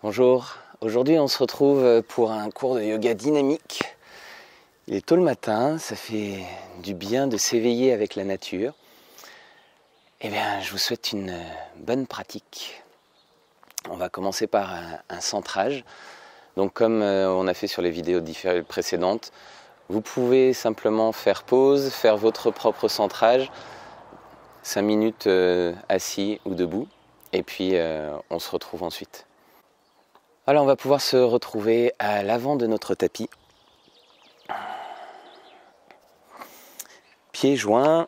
Bonjour, aujourd'hui on se retrouve pour un cours de yoga dynamique. Il est tôt le matin, ça fait du bien de s'éveiller avec la nature. Eh bien, je vous souhaite une bonne pratique. On va commencer par un centrage. Donc comme on a fait sur les vidéos précédentes, vous pouvez simplement faire pause, faire votre propre centrage, 5 minutes assis ou debout, et puis on se retrouve ensuite. Alors on va pouvoir se retrouver à l'avant de notre tapis. Pieds joints,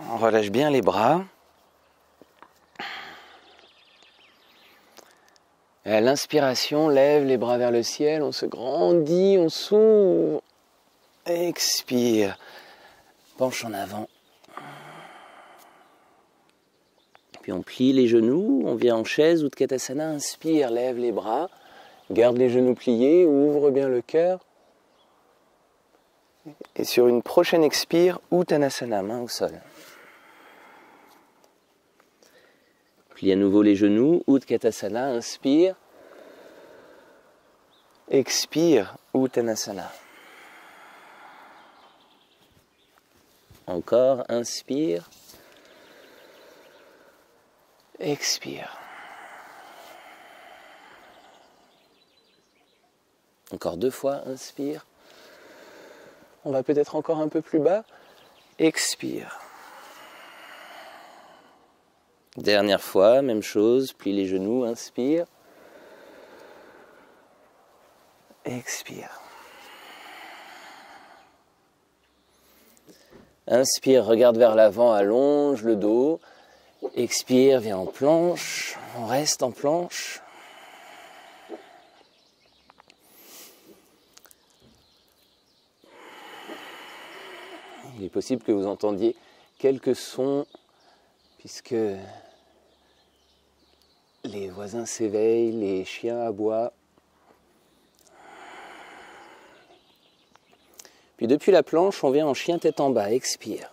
on relâche bien les bras. Et à l'inspiration, lève les bras vers le ciel, on se grandit, on s'ouvre. Expire, penche en avant. Puis on plie les genoux, on vient en chaise, Utkatasana, inspire, lève les bras. Garde les genoux pliés, ouvre bien le cœur. Et sur une prochaine expire, Uttanasana, main au sol. Plie à nouveau les genoux, Utkatasana, inspire. Expire, Uttanasana. Encore, inspire. Expire. Encore 2 fois, inspire. On va peut-être encore un peu plus bas. Expire. Dernière fois, même chose, plie les genoux, inspire. Expire. Inspire, regarde vers l'avant, allonge le dos. Expire, viens en planche. On reste en planche. Il est possible que vous entendiez quelques sons puisque les voisins s'éveillent, les chiens aboient. Puis depuis la planche, on vient en chien tête en bas, expire.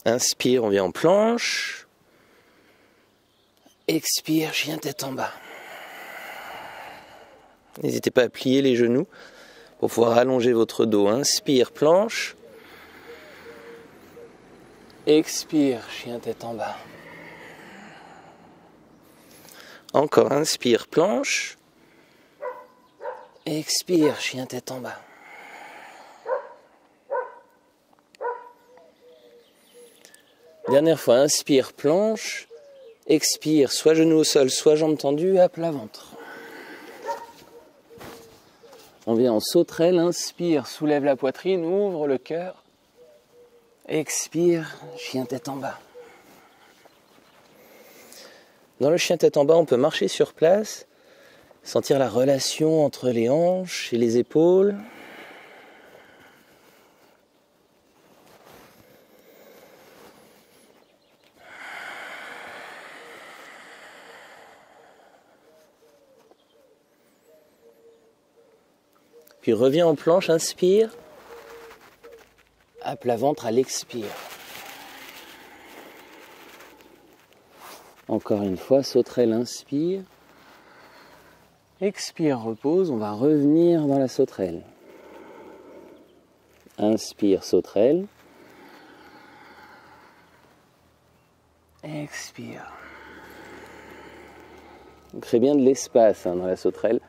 Inspire, on vient en planche. Expire, chien tête en bas. N'hésitez pas à plier les genoux pour pouvoir allonger votre dos. Inspire, planche. Expire, chien tête en bas. Encore, inspire, planche. Expire, chien tête en bas. Dernière fois, inspire, planche. Expire, soit genou au sol, soit jambes tendues, à plat ventre. On vient en sauterelle, inspire, soulève la poitrine, ouvre le cœur. Expire, chien tête en bas. Dans le chien tête en bas, on peut marcher sur place, sentir la relation entre les hanches et les épaules. Puis reviens en planche, inspire. À plat ventre à l'expire. Encore une fois, sauterelle, inspire. Expire, repose, on va revenir dans la sauterelle. Inspire, sauterelle. Expire. On crée bien de l'espace dans la sauterelle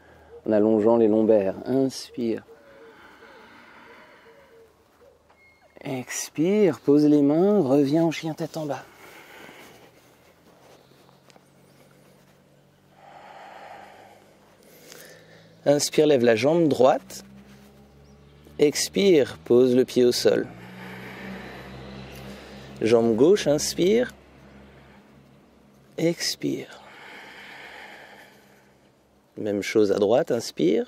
en allongeant les lombaires. Inspire. Expire, pose les mains, reviens en chien tête en bas. Inspire, lève la jambe droite. Expire, pose le pied au sol. Jambe gauche, inspire. Expire. Même chose à droite, inspire.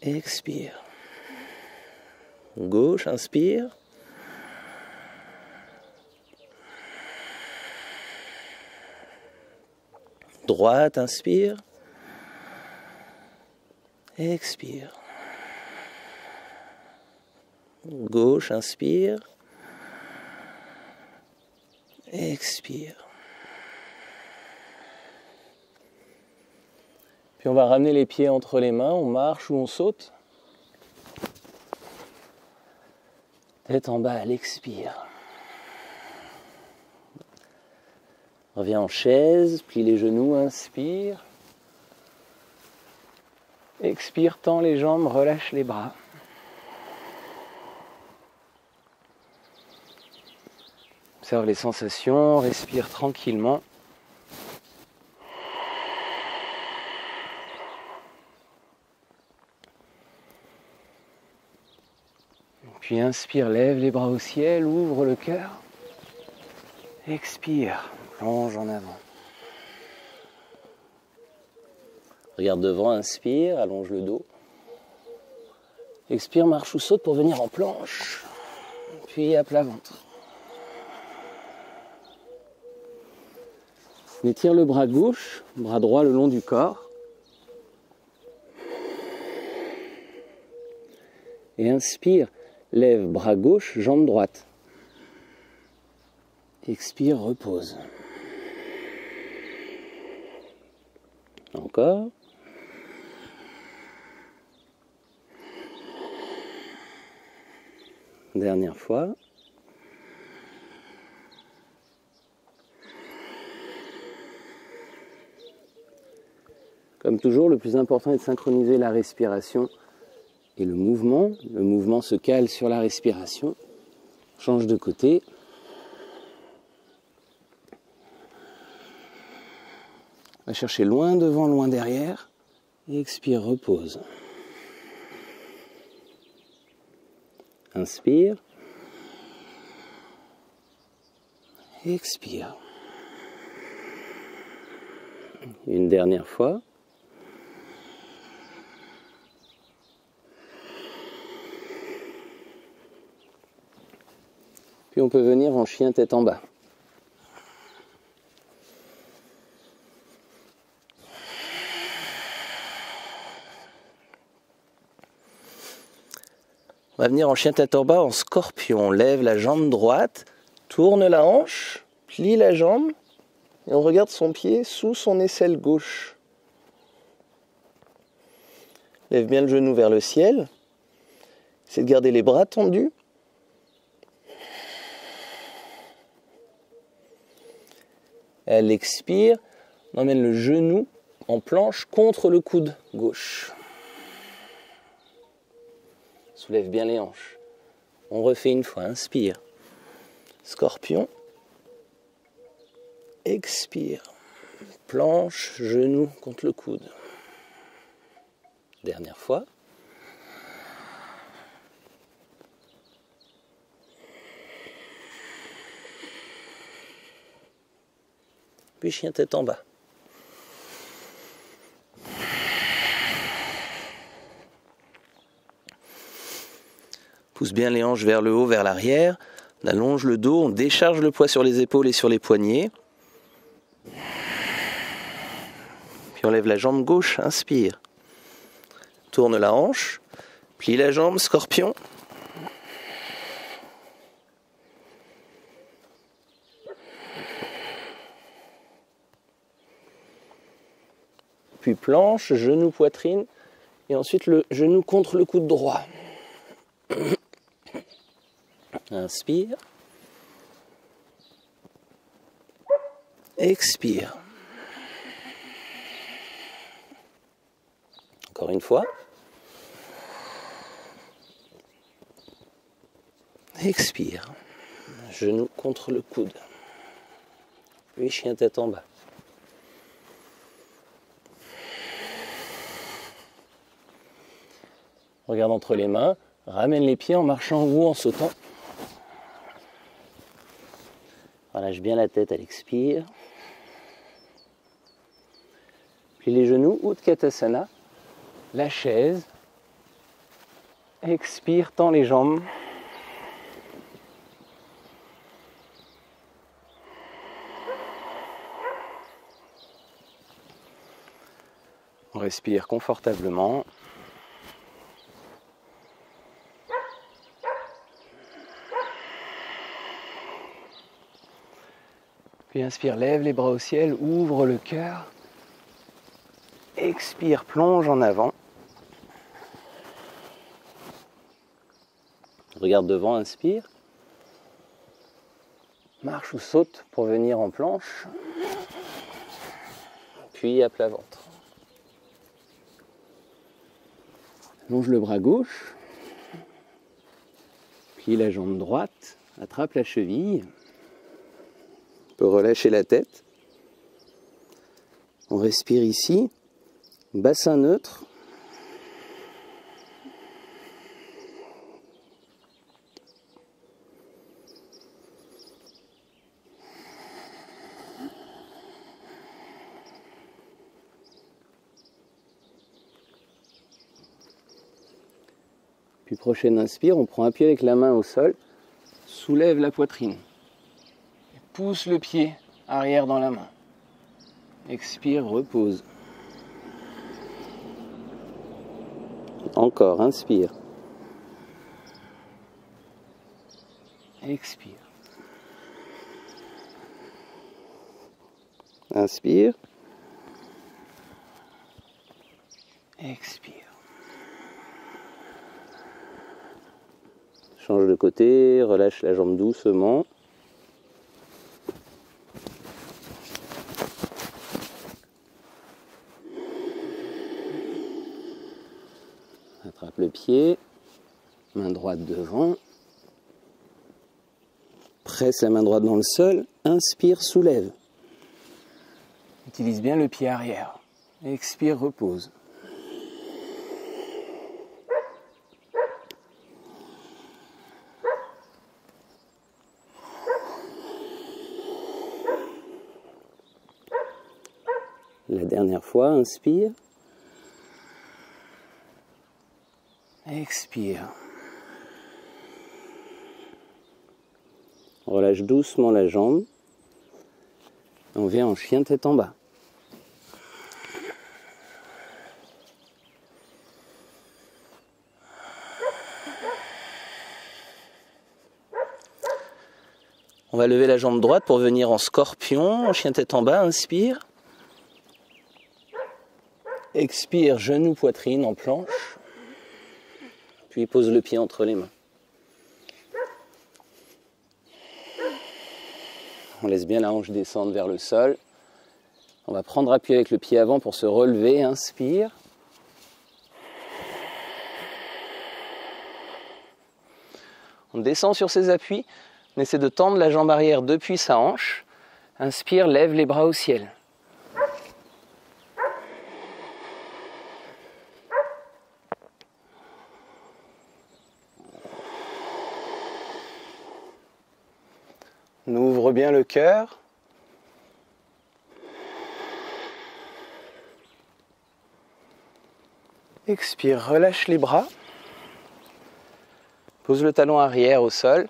Expire. Gauche, inspire. Droite, inspire. Expire. gauche, inspire. Expire. Puis on va ramener les pieds entre les mains, on marche ou on saute. Tête en bas à l'expire. Reviens en chaise, plie les genoux, inspire. Expire, tends les jambes, relâche les bras. Observe les sensations, respire tranquillement. Puis inspire, lève les bras au ciel, ouvre le cœur. Expire, plonge en avant. Regarde devant, inspire, allonge le dos. Expire, marche ou saute pour venir en planche. Puis à plat ventre. On étire le bras gauche, bras droit le long du corps. Et inspire, lève bras gauche, jambe droite. Expire, repose. Encore. Dernière fois. Comme toujours, le plus important est de synchroniser la respiration et le mouvement. Le mouvement se cale sur la respiration. Change de côté. Va chercher loin devant, loin derrière. Expire, repose. Inspire. Expire. Une dernière fois. Puis on peut venir en chien tête en bas. On va venir en chien tête en bas en scorpion. On lève la jambe droite, tourne la hanche, plie la jambe et on regarde son pied sous son aisselle gauche. Lève bien le genou vers le ciel. C'est de garder les bras tendus. Elle expire, on emmène le genou en planche contre le coude gauche. Soulève bien les hanches. On refait une fois, inspire. Scorpion. Expire. Planche, genou contre le coude. Dernière fois. Puis chien tête en bas. Pousse bien les hanches vers le haut, vers l'arrière. On allonge le dos, on décharge le poids sur les épaules et sur les poignets. Puis on lève la jambe gauche, inspire. Tourne la hanche, plie la jambe, scorpion. Puis planche, genou, poitrine. Et ensuite le genou contre le coude droit. Inspire. Expire. Encore une fois. Expire. Genou contre le coude. Puis chien tête en bas. Regarde entre les mains. Ramène les pieds en marchant ou en sautant. Relâche bien la tête à l'expire. Plie les genoux, Utkatasana. La chaise. Expire, tends les jambes. On respire confortablement. Puis inspire, lève les bras au ciel, ouvre le cœur. Expire, plonge en avant. Regarde devant, inspire. Marche ou saute pour venir en planche. Puis à plat ventre. Longe le bras gauche. Plie la jambe droite. Attrape la cheville. On peut relâcher la tête. On respire ici. Bassin neutre. Puis prochaine inspire, on prend appui avec la main au sol, soulève la poitrine. Et pousse le pied arrière dans la main. Expire, repose. Encore, inspire. Expire. Inspire. Expire. Change de côté, relâche la jambe doucement. Attrape le pied, main droite devant. Presse la main droite dans le sol, inspire, soulève. Utilise bien le pied arrière. Expire, repose. La dernière fois, inspire. Expire. Relâche doucement la jambe. On vient en chien tête en bas. On va lever la jambe droite pour venir en scorpion, en chien tête en bas, inspire. Expire, genou, poitrine en planche. Puis pose le pied entre les mains. On laisse bien la hanche descendre vers le sol. On va prendre appui avec le pied avant pour se relever, inspire. On descend sur ses appuis. On essaie de tendre la jambe arrière depuis sa hanche. Inspire, lève les bras au ciel. On ouvre bien le cœur. Expire, relâche les bras. Pose le talon arrière au sol.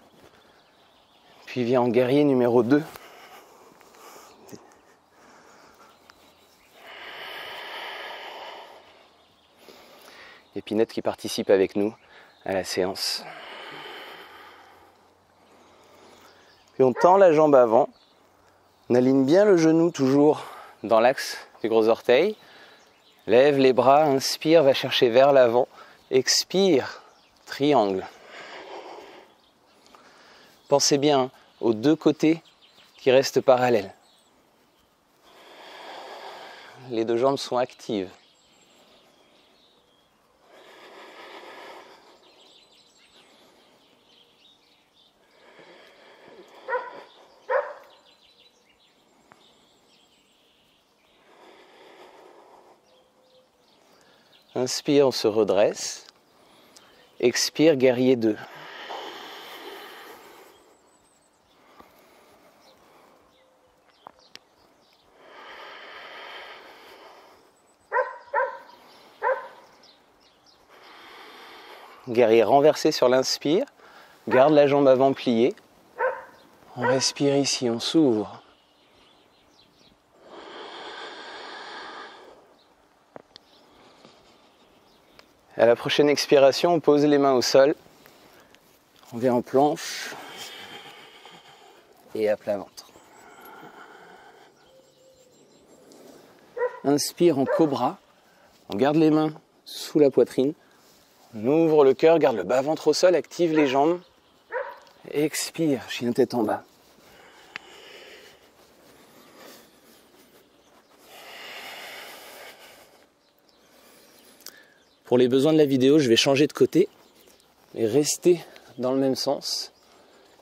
Puis viens en guerrier numéro 2. Et Pinette qui participe avec nous à la séance. Puis on tend la jambe avant. On aligne bien le genou toujours dans l'axe du gros orteil. Lève les bras, inspire, va chercher vers l'avant. Expire, triangle. Pensez bien aux deux côtés qui restent parallèles. Les deux jambes sont actives. Inspire, on se redresse. Expire, guerrier 2. Guerrier renversé sur l'inspire. Garde la jambe avant pliée. On respire ici, on s'ouvre. À la prochaine expiration, on pose les mains au sol. On vient en planche et à plat ventre. Inspire en cobra. On garde les mains sous la poitrine. On ouvre le cœur, garde le bas-ventre au sol, active les jambes. Expire, chien tête en bas. Pour les besoins de la vidéo, je vais changer de côté et rester dans le même sens.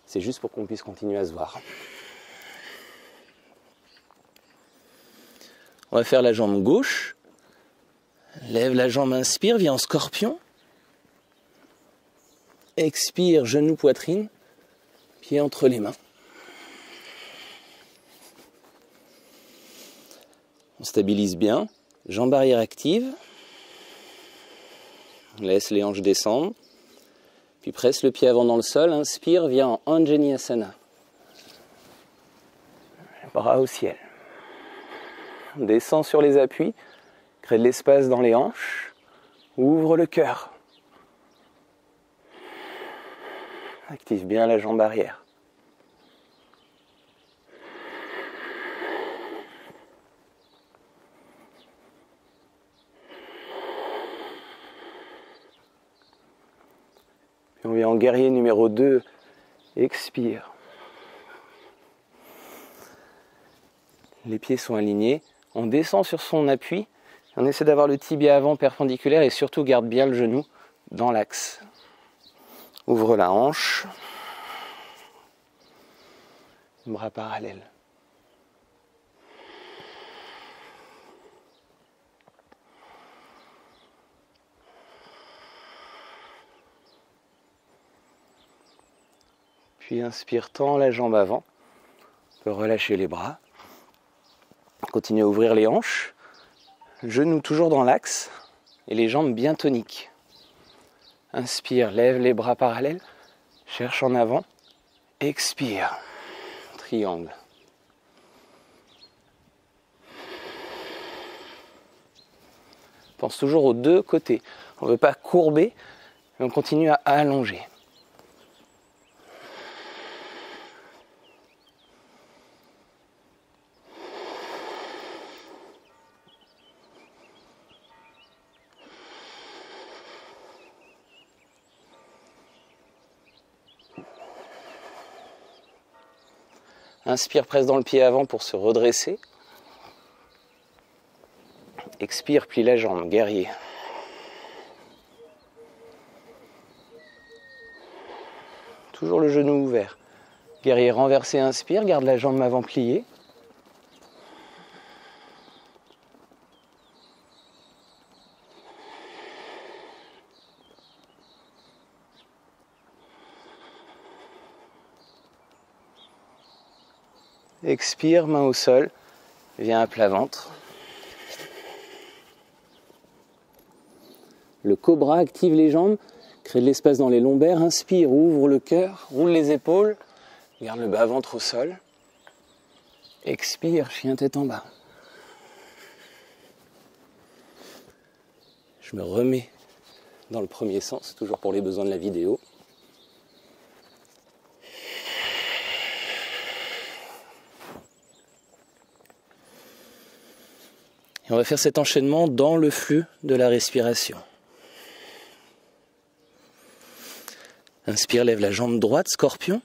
C'est juste pour qu'on puisse continuer à se voir. On va faire la jambe gauche. Lève la jambe, inspire, viens en scorpion. Expire, genou, poitrine, pied entre les mains. On stabilise bien, jambe arrière active. Laisse les hanches descendre. Puis presse le pied avant dans le sol, inspire, viens en Anjaneyasana. Bras au ciel. On descend sur les appuis, crée de l'espace dans les hanches, ouvre le cœur. Active bien la jambe arrière. Puis on vient en guerrier numéro 2, expire. Les pieds sont alignés, on descend sur son appui, on essaie d'avoir le tibia avant perpendiculaire et surtout garde bien le genou dans l'axe. Ouvre la hanche, bras parallèles. Puis inspire, tends la jambe avant, on peut relâcher les bras. Continue à ouvrir les hanches, genoux toujours dans l'axe et les jambes bien toniques. Inspire, lève les bras parallèles, cherche en avant, expire, triangle. Pense toujours aux deux côtés. On ne veut pas courber, mais on continue à allonger. Inspire, presse dans le pied avant pour se redresser. Expire, plie la jambe, guerrier. Toujours le genou ouvert. Guerrier renversé, inspire, garde la jambe avant pliée. Expire, main au sol, viens à plat ventre. Le cobra active les jambes, crée de l'espace dans les lombaires, inspire, ouvre le cœur, roule les épaules, garde le bas-ventre au sol. Expire, chien tête en bas. Je me remets dans le premier sens, toujours pour les besoins de la vidéo. Et on va faire cet enchaînement dans le flux de la respiration. Inspire, lève la jambe droite, scorpion.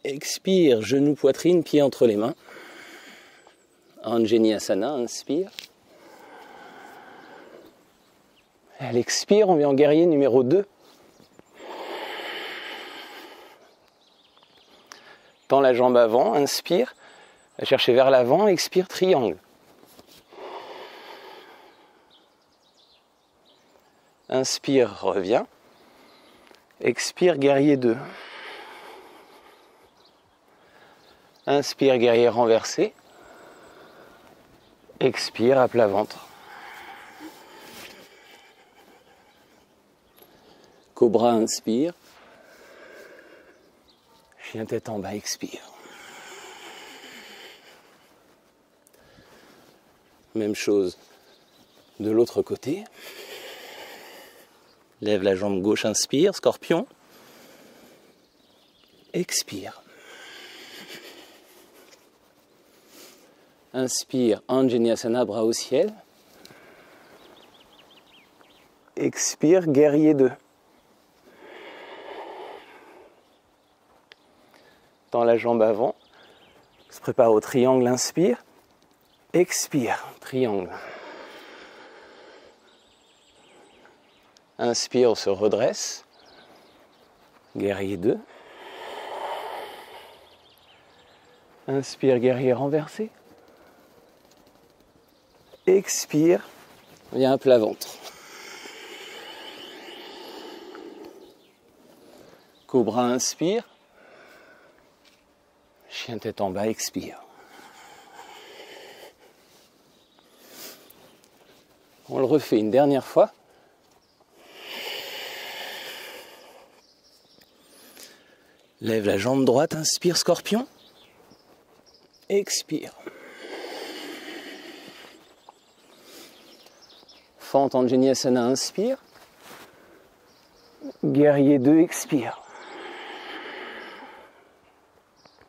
Expire, genou, poitrine, pied entre les mains. Anjaneyasana, inspire. Elle expire, on vient en guerrier numéro 2. Tends la jambe avant, inspire. Va chercher vers l'avant, expire, triangle. Inspire, reviens. Expire, guerrier 2. Inspire, guerrier renversé. Expire, à plat ventre. Cobra, inspire. Chien tête en bas, expire. Même chose de l'autre côté. Lève la jambe gauche, inspire, scorpion. Expire. Inspire, Anjaneyasana, bras au ciel. Expire, guerrier 2. Tends la jambe avant. On se prépare au triangle, inspire. Expire, triangle. Inspire, on se redresse. Guerrier 2. Inspire, guerrier renversé. Expire, viens à plat ventre. Cobra, inspire. Chien tête en bas, expire. On le refait une dernière fois. Lève la jambe droite, inspire, scorpion. Expire. Fente Anjaneyasana, inspire. Guerrier 2, expire.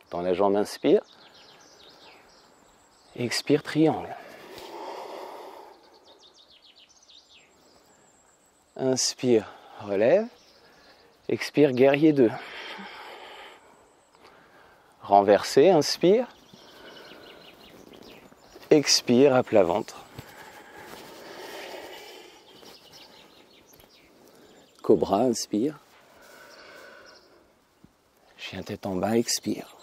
Tends la jambe, inspire. Expire, triangle. Inspire, relève. Expire, guerrier 2. Renversé, inspire. Expire, à plat ventre. Cobra, inspire. Chien tête en bas, expire.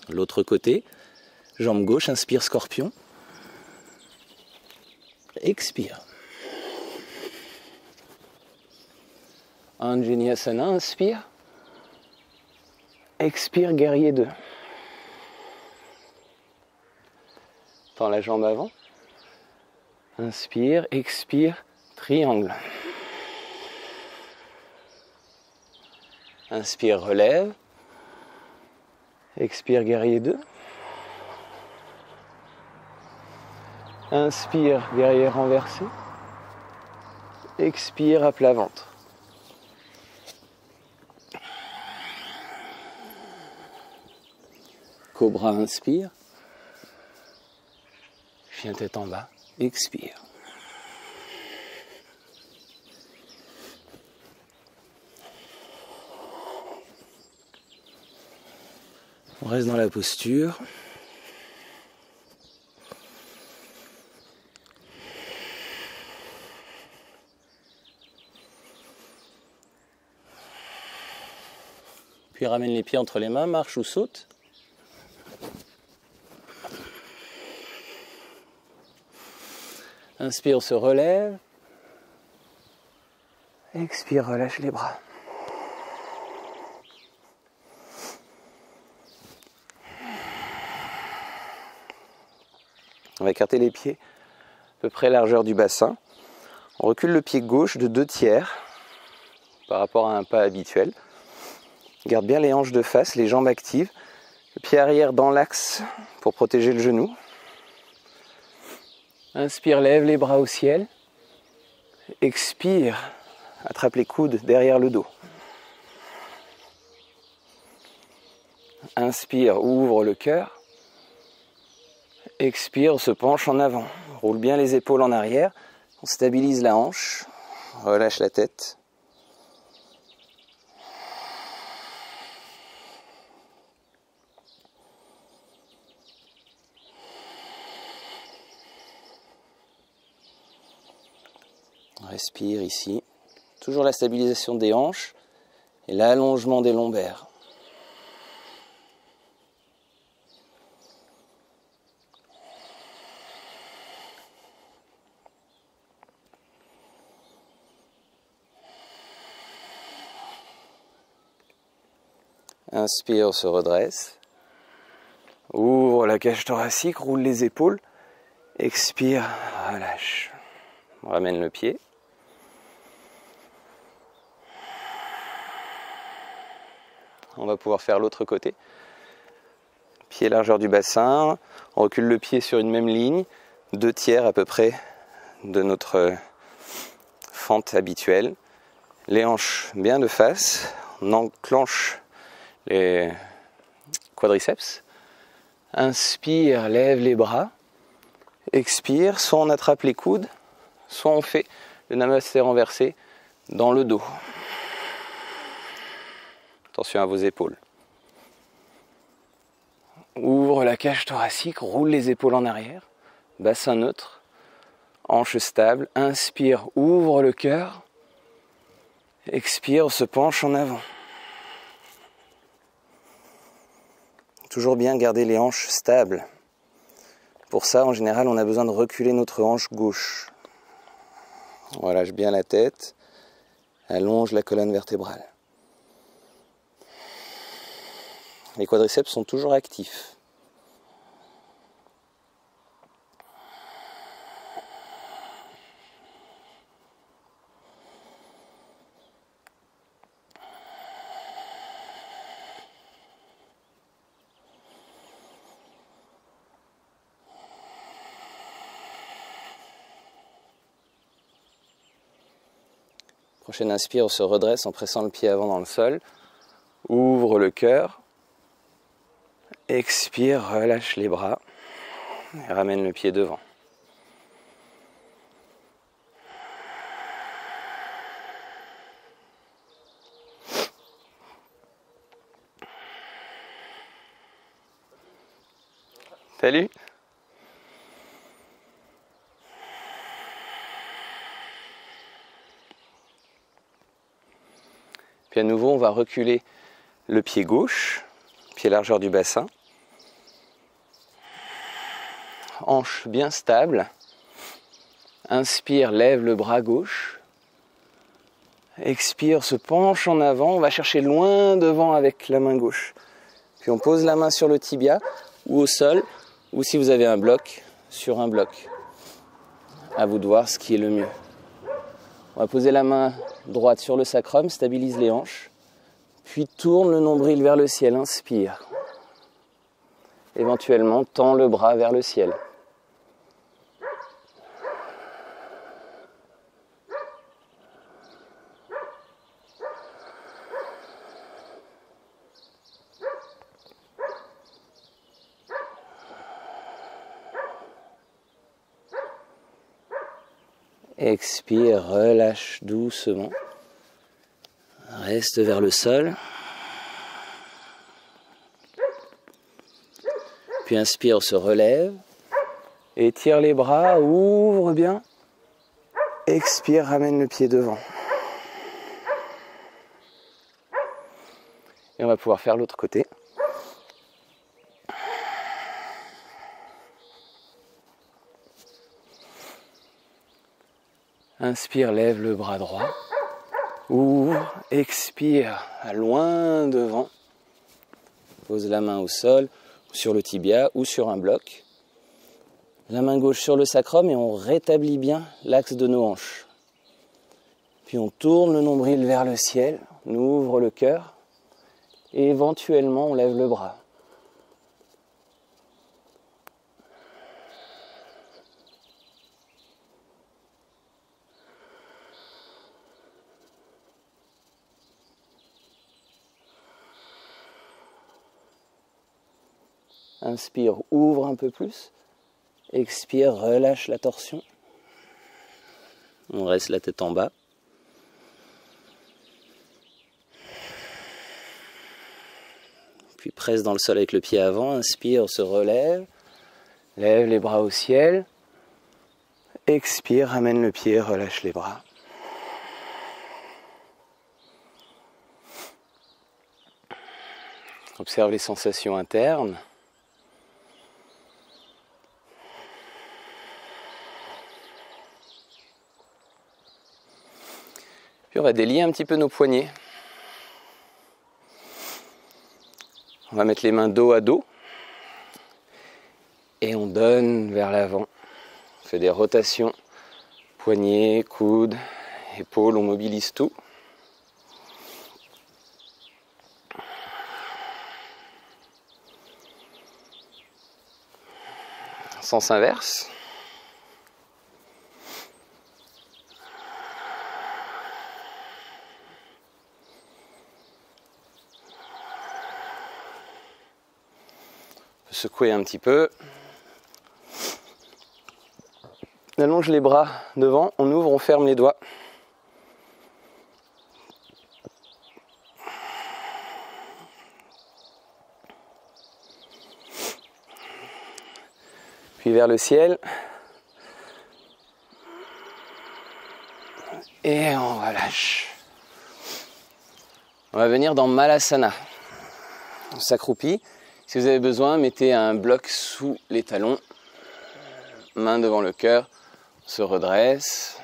L'autre côté, jambe gauche, inspire, scorpion. Expire. Anjaneyasana, inspire. Expire, guerrier 2. Tends la jambe avant. Inspire, expire, triangle. Inspire, relève. Expire, guerrier 2. Inspire, guerrier renversé. Expire, à plat ventre. Cobra, inspire. Chien tête en bas, expire. On reste dans la posture. Puis ramène les pieds entre les mains, marche ou saute. Inspire, on se relève. Expire, relâche les bras. On va écarter les pieds à peu près largeur du bassin. On recule le pied gauche de 2/3 par rapport à un pas habituel. Garde bien les hanches de face, les jambes actives. Le pied arrière dans l'axe pour protéger le genou. Inspire, lève les bras au ciel. Expire, attrape les coudes derrière le dos. Inspire, ouvre le cœur. Expire, se penche en avant. Roule bien les épaules en arrière. On stabilise la hanche. Relâche la tête. Respire ici. Toujours la stabilisation des hanches et l'allongement des lombaires. Inspire, on se redresse. Ouvre la cage thoracique, roule les épaules. Expire, relâche. On ramène le pied. On va pouvoir faire l'autre côté. Pied largeur du bassin. On recule le pied sur une même ligne. 2/3 à peu près de notre fente habituelle. les hanches bien de face. On enclenche les quadriceps. Inspire, lève les bras. Expire, soit on attrape les coudes, soit on fait le namasté renversé dans le dos. Attention à vos épaules. Ouvre la cage thoracique, roule les épaules en arrière, bassin neutre, hanche stable. Inspire, ouvre le cœur. Expire, se penche en avant. Toujours bien garder les hanches stables. Pour ça, en général, on a besoin de reculer notre hanche gauche. On relâche bien la tête, allonge la colonne vertébrale. Les quadriceps sont toujours actifs. Prochaine inspire, on se redresse en pressant le pied avant dans le sol. Ouvre le cœur. Expire, relâche les bras. Et ramène le pied devant. Salut! Puis à nouveau, on va reculer le pied gauche, pied largeur du bassin. Hanche bien stable. Inspire, lève le bras gauche. Expire, se penche en avant. On va chercher loin devant avec la main gauche. Puis on pose la main sur le tibia ou au sol, ou si vous avez un bloc, sur un bloc. À vous de voir ce qui est le mieux. On va poser la main droite sur le sacrum, stabilise les hanches, puis tourne le nombril vers le ciel, inspire. Éventuellement, tend le bras vers le ciel. Expire, relâche doucement. Reste vers le sol. Puis inspire, se relève. Étire les bras, ouvre bien. Expire, ramène le pied devant. Et on va pouvoir faire l'autre côté. Inspire, lève le bras droit. Ouvre, expire, à loin devant. Pose la main au sol, sur le tibia ou sur un bloc. La main gauche sur le sacrum et on rétablit bien l'axe de nos hanches. Puis on tourne le nombril vers le ciel, on ouvre le cœur et éventuellement on lève le bras. Inspire, ouvre un peu plus. Expire, relâche la torsion. On reste la tête en bas. Puis presse dans le sol avec le pied avant. Inspire, se relève. Lève les bras au ciel. Expire, ramène le pied, relâche les bras. Observe les sensations internes. Puis on va délier un petit peu nos poignets. On va mettre les mains dos à dos. Et on donne vers l'avant. On fait des rotations. Poignets, coudes, épaules, on mobilise tout. Sens inverse. peut secouer un petit peu. On allonge les bras devant, on ouvre, on ferme les doigts. Puis vers le ciel. Et on relâche. On va venir dans Malasana. On s'accroupit. Si vous avez besoin, mettez un bloc sous les talons. Main devant le cœur. On se redresse.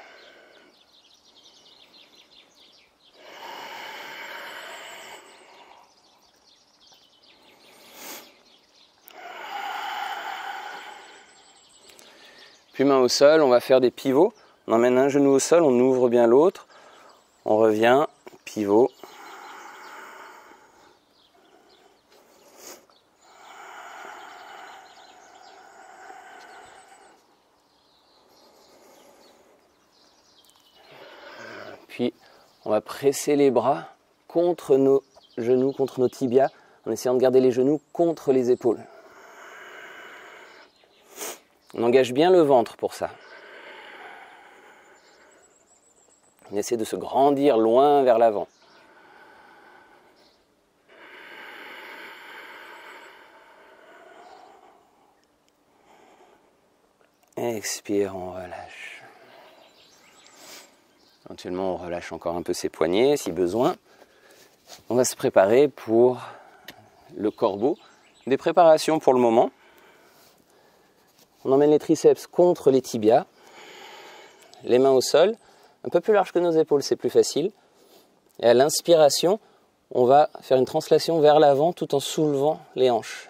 Puis main au sol, on va faire des pivots. On emmène un genou au sol, on ouvre bien l'autre. On revient, pivot. Puis on va presser les bras contre nos genoux, contre nos tibias, en essayant de garder les genoux contre les épaules. On engage bien le ventre pour ça. On essaie de se grandir loin vers l'avant. Expire, on relâche. Éventuellement, on relâche encore un peu ses poignets si besoin. On va se préparer pour le corbeau. Des préparations pour le moment. On emmène les triceps contre les tibias, les mains au sol, un peu plus large que nos épaules, c'est plus facile. Et à l'inspiration, on va faire une translation vers l'avant tout en soulevant les hanches.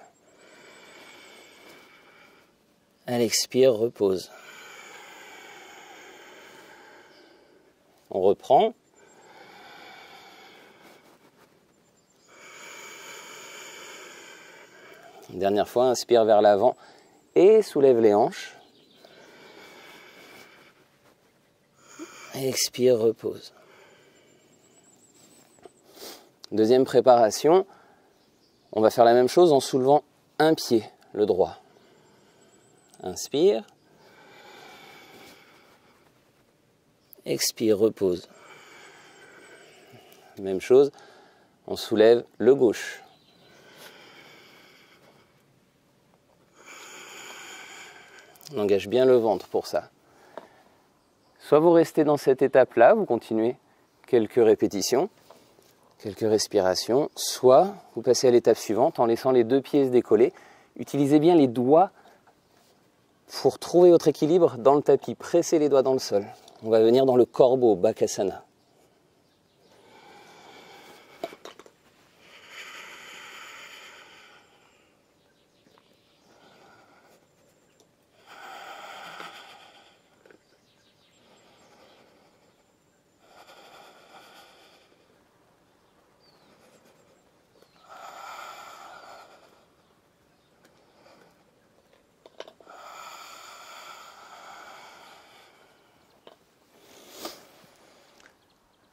À l'expire, repose. On reprend. Une dernière fois, inspire vers l'avant. Et soulève les hanches. Expire, repose. Deuxième préparation, on va faire la même chose en soulevant un pied, le droit. Inspire. Expire, repose. Même chose, on soulève le gauche. On engage bien le ventre pour ça. Soit vous restez dans cette étape-là, vous continuez quelques répétitions, quelques respirations, soit vous passez à l'étape suivante en laissant les deux pieds se décoller. Utilisez bien les doigts pour trouver votre équilibre dans le tapis. Pressez les doigts dans le sol. On va venir dans le corbeau, Bakasana.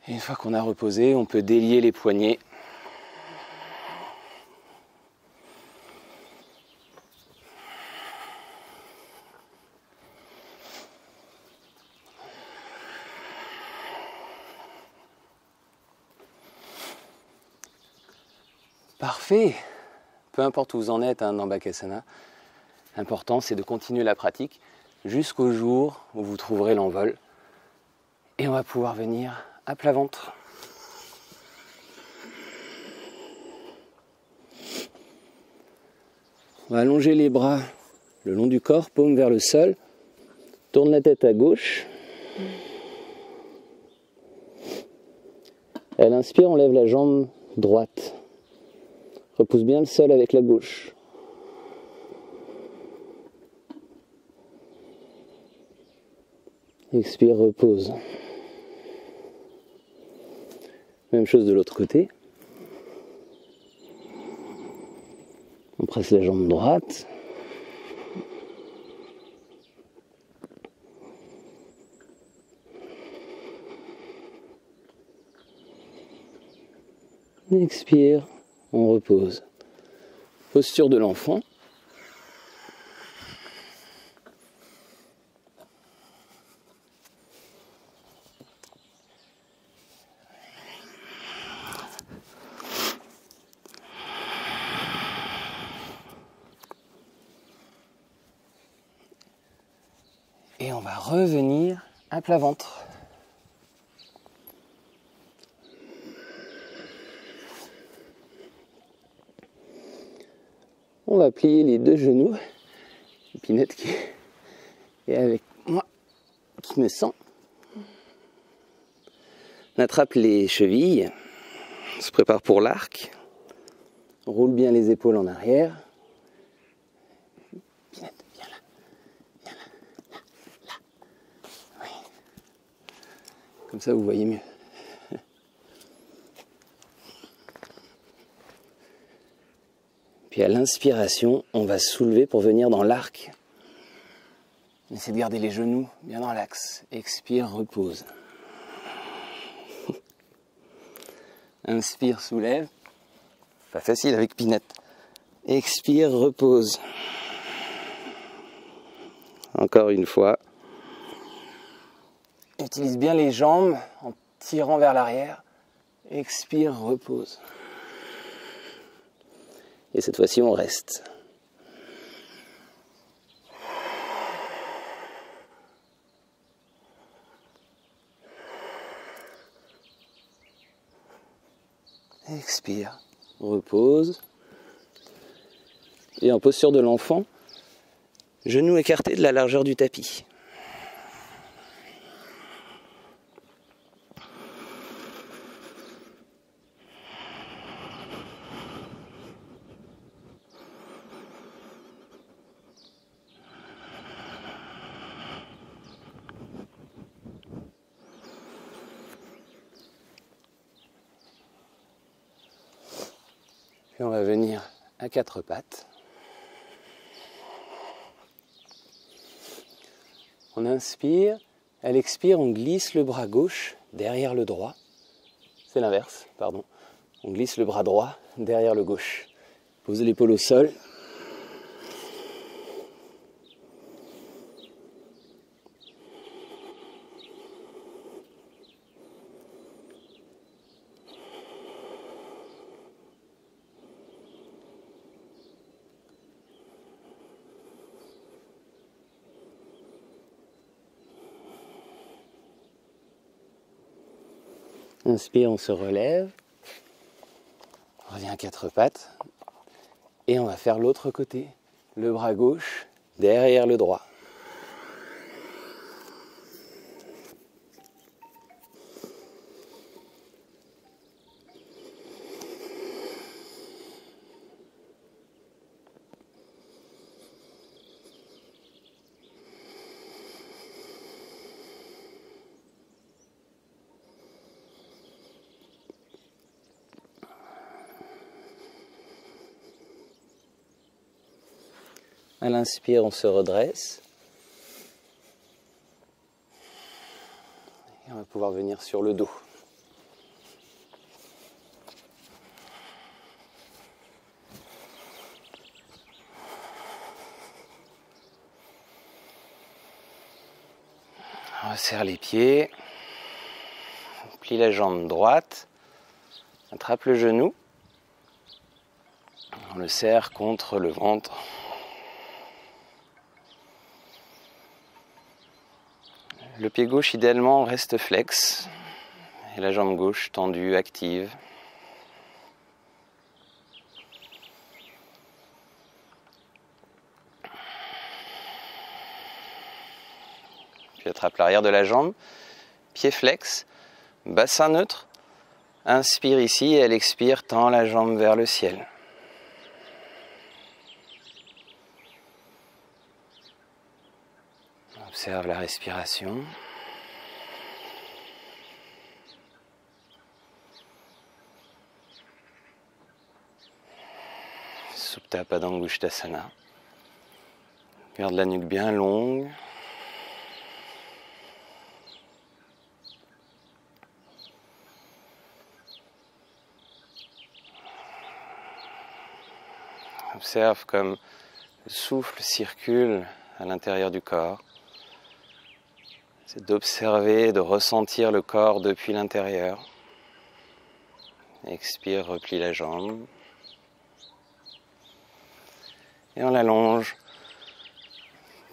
Et une fois qu'on a reposé, on peut délier les poignets. Parfait. Peu importe où vous en êtes dans Bakasana, l'important c'est de continuer la pratique jusqu'au jour où vous trouverez l'envol. Et on va pouvoir venir à plat ventre. On va allonger les bras le long du corps, paume vers le sol. Tourne la tête à gauche. Et à l'inspire, on lève la jambe droite. Repousse bien le sol avec la gauche. Expire, repose. Même chose de l'autre côté. On presse la jambe droite. Expire, on repose. Posture de l'enfant. Et on va revenir à plat ventre. On va plier les deux genoux. Pinette qui est avec moi, qui me sent. On attrape les chevilles, on se prépare pour l'arc. On roule bien les épaules en arrière. Pinette, viens là. Viens là. Là. Oui. Comme ça, vous voyez mieux. Puis à l'inspiration, on va se soulever pour venir dans l'arc. Essayez de garder les genoux bien dans l'axe. Expire, repose. Inspire, soulève. Pas facile avec Pinette. Expire, repose. Encore une fois. Utilise bien les jambes en tirant vers l'arrière. Expire, repose. Et cette fois-ci, on reste. Expire, repose. Et en posture de l'enfant, genoux écartés de la largeur du tapis. Puis on va venir à quatre pattes. On inspire, à l'expire, on glisse le bras gauche derrière le droit. C'est l'inverse, pardon. On glisse le bras droit derrière le gauche. Posez l'épaule au sol. Inspire, on se relève. On revient à quatre pattes. Et on va faire l'autre côté. Le bras gauche derrière le droit. À l'inspire, on se redresse. Et on va pouvoir venir sur le dos. On resserre les pieds. On plie la jambe droite. Attrape le genou. On le serre contre le ventre. Le pied gauche, idéalement, reste flex. Et la jambe gauche tendue, active. Puis attrape l'arrière de la jambe. Pied flex. Bassin neutre. Inspire ici et elle expire, tend la jambe vers le ciel. Observe la respiration. Supta Padangusthasana. Garde la nuque bien longue. Observe comme le souffle circule à l'intérieur du corps. C'est d'observer, de ressentir le corps depuis l'intérieur. Expire, replie la jambe. Et on l'allonge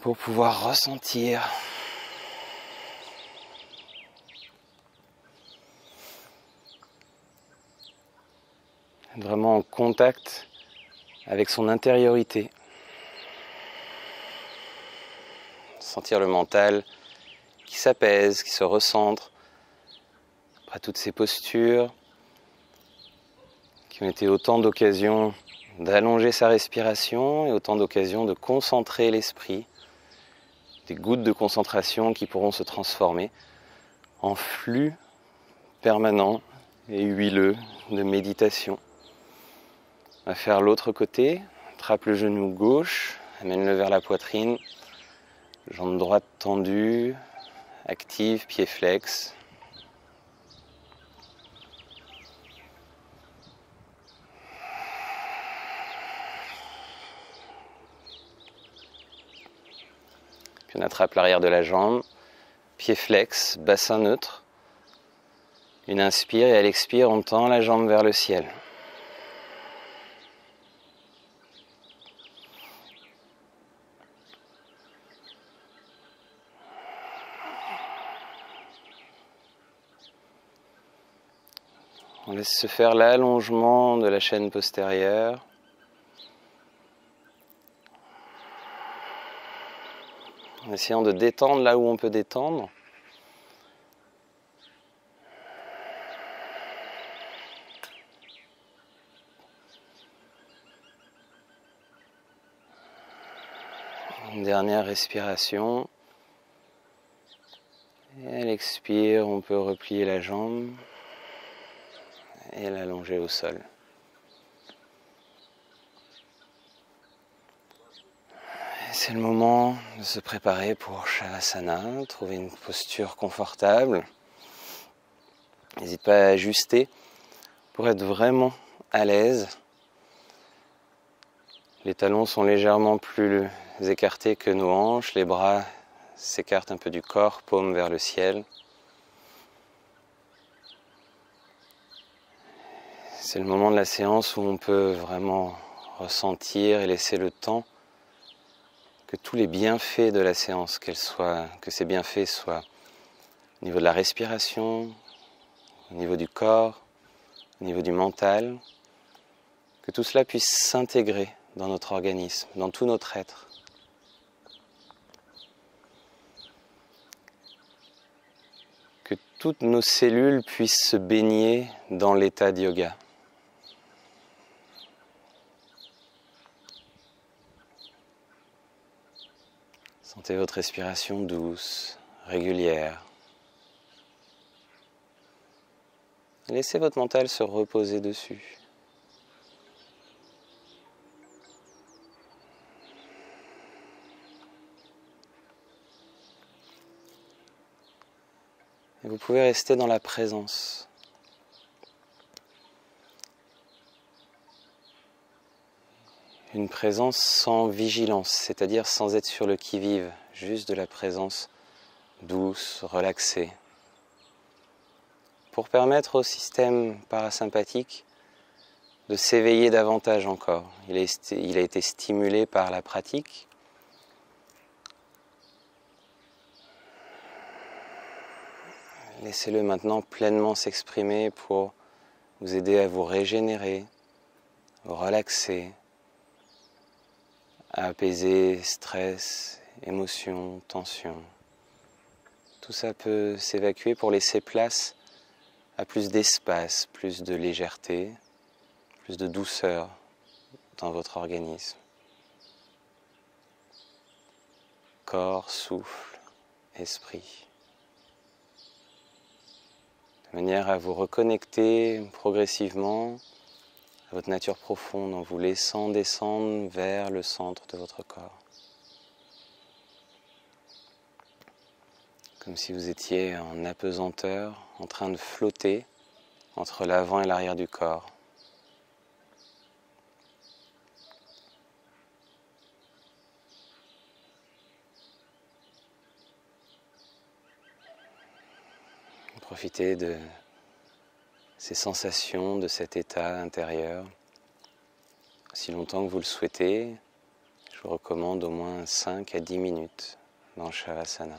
pour pouvoir ressentir vraiment en contact avec son intériorité. Sentir le mental qui s'apaise, qui se recentre après toutes ces postures qui ont été autant d'occasions d'allonger sa respiration et autant d'occasions de concentrer l'esprit, des gouttes de concentration qui pourront se transformer en flux permanent et huileux de méditation. On va faire l'autre côté, attrape le genou gauche, amène-le vers la poitrine, jambe droite tendue, active, pied flex. Puis on attrape l'arrière de la jambe, pied flex, bassin neutre. Une inspire et à l'expire, on tend la jambe vers le ciel. On laisse se faire l'allongement de la chaîne postérieure. En essayant de détendre là où on peut détendre. Une dernière respiration. Et à l'expire, on peut replier la jambe et l'allonger au sol. C'est le moment de se préparer pour Shavasana, trouver une posture confortable. N'hésite pas à ajuster pour être vraiment à l'aise. Les talons sont légèrement plus écartés que nos hanches, les bras s'écartent un peu du corps, paume vers le ciel. C'est le moment de la séance où on peut vraiment ressentir et laisser le temps que tous les bienfaits de la séance, que ces bienfaits soient au niveau de la respiration, au niveau du corps, au niveau du mental, que tout cela puisse s'intégrer dans notre organisme, dans tout notre être. Que toutes nos cellules puissent se baigner dans l'état de yoga. Sentez votre respiration douce, régulière. Laissez votre mental se reposer dessus. Et vous pouvez rester dans la présence. Une présence sans vigilance, c'est-à-dire sans être sur le qui-vive, juste de la présence douce, relaxée. Pour permettre au système parasympathique de s'éveiller davantage encore. Il a été stimulé par la pratique. Laissez-le maintenant pleinement s'exprimer pour vous aider à vous régénérer, vous relaxer, à apaiser stress, émotions, tensions. Tout ça peut s'évacuer pour laisser place à plus d'espace, plus de légèreté, plus de douceur dans votre organisme. Corps, souffle, esprit. De manière à vous reconnecter progressivement à votre nature profonde en vous laissant descendre vers le centre de votre corps. Comme si vous étiez en apesanteur, en train de flotter entre l'avant et l'arrière du corps. Profitez de ces sensations, de cet état intérieur. Si longtemps que vous le souhaitez, je vous recommande au moins 5 à 10 minutes dans le Shavasana.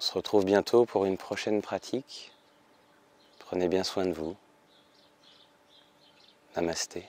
se retrouve bientôt pour une prochaine pratique. Prenez bien soin de vous. Namasté.